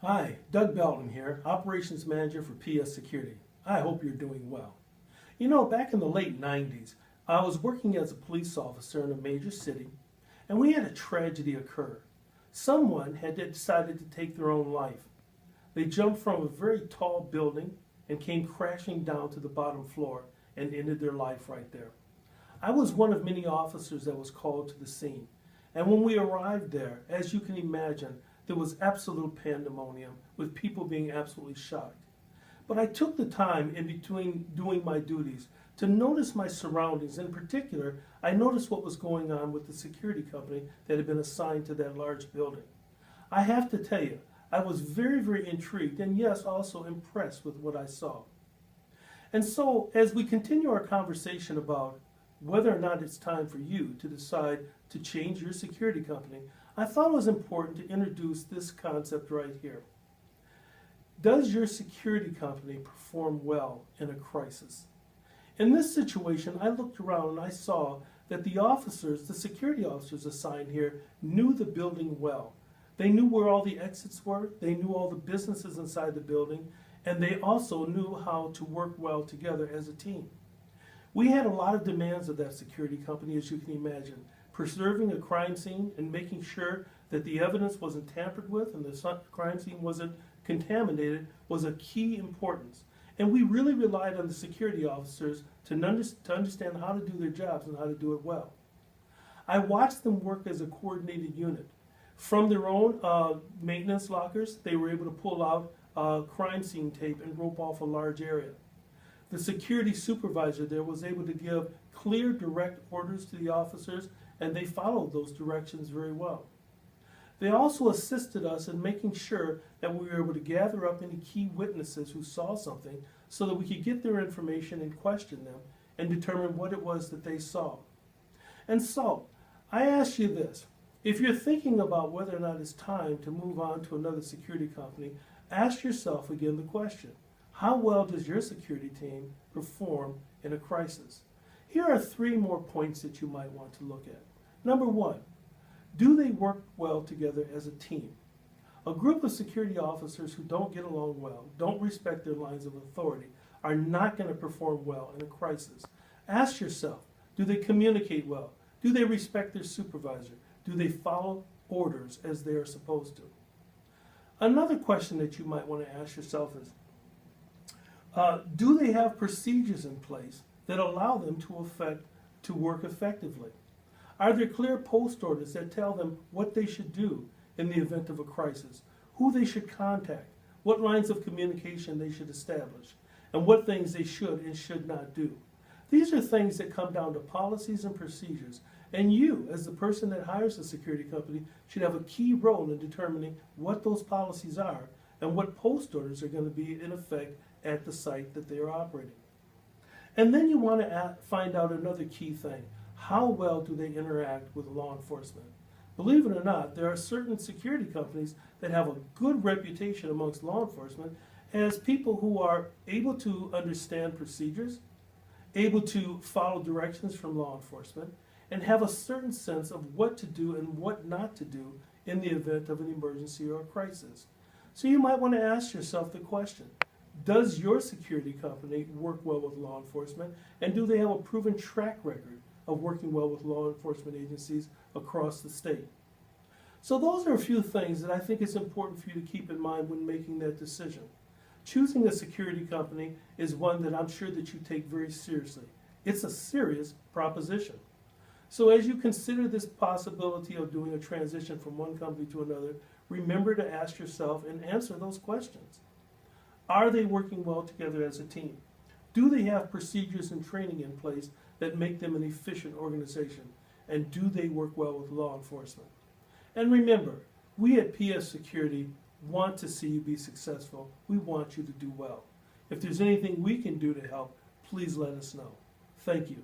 Hi, Doug Belton here, Operations Manager for PS Security. I hope you're doing well. You know, back in the late 90s, I was working as a police officer in a major city, and we had a tragedy occur. Someone had decided to take their own life. They jumped from a very tall building and came crashing down to the bottom floor and ended their life right there. I was one of many officers that was called to the scene. And when we arrived there, as you can imagine, there was absolute pandemonium with people being absolutely shocked. But I took the time in between doing my duties to notice my surroundings. In particular, I noticed what was going on with the security company that had been assigned to that large building. I have to tell you, I was very, very intrigued and yes, also impressed with what I saw. And so, as we continue our conversation about whether or not it's time for you to decide to change your security company, I thought it was important to introduce this concept right here. Does your security company perform well in a crisis? In this situation, I looked around and I saw that the officers, the security officers assigned here, knew the building well. They knew where all the exits were, they knew all the businesses inside the building, and they also knew how to work well together as a team. We had a lot of demands of that security company, as you can imagine. Preserving a crime scene and making sure that the evidence wasn't tampered with and the crime scene wasn't contaminated was a key importance. And we really relied on the security officers to understand how to do their jobs and how to do it well. I watched them work as a coordinated unit. From their own maintenance lockers, they were able to pull out crime scene tape and rope off a large area. The security supervisor there was able to give clear, direct orders to the officers, and they followed those directions very well. They also assisted us in making sure that we were able to gather up any key witnesses who saw something so that we could get their information and question them and determine what it was that they saw. And so, I ask you this. If you're thinking about whether or not it's time to move on to another security company, ask yourself again the question. How well does your security team perform in a crisis? Here are 3 more points that you might want to look at. Number 1, do they work well together as a team? A group of security officers who don't get along well, don't respect their lines of authority, are not going to perform well in a crisis. Ask yourself, do they communicate well? Do they respect their supervisor? Do they follow orders as they are supposed to? Another question that you might want to ask yourself is, do they have procedures in place that allow them to work effectively? Are there clear post orders that tell them what they should do in the event of a crisis, who they should contact, what lines of communication they should establish, and what things they should and should not do? These are things that come down to policies and procedures, and you, as the person that hires a security company, should have a key role in determining what those policies are and what post orders are going to be in effect at the site that they are operating. And then you want to find out another key thing. How well do they interact with law enforcement? Believe it or not, there are certain security companies that have a good reputation amongst law enforcement as people who are able to understand procedures, able to follow directions from law enforcement, and have a certain sense of what to do and what not to do in the event of an emergency or a crisis. So you might want to ask yourself the question, does your security company work well with law enforcement, and do they have a proven track record of working well with law enforcement agencies across the state? So those are a few things that I think is important for you to keep in mind when making that decision. Choosing a security company is one that I'm sure that you take very seriously. It's a serious proposition. So as you consider this possibility of doing a transition from one company to another, remember to ask yourself and answer those questions. Are they working well together as a team? Do they have procedures and training in place that make them an efficient organization? And do they work well with law enforcement? And remember, we at PS Security want to see you be successful. We want you to do well. If there's anything we can do to help, please let us know. Thank you.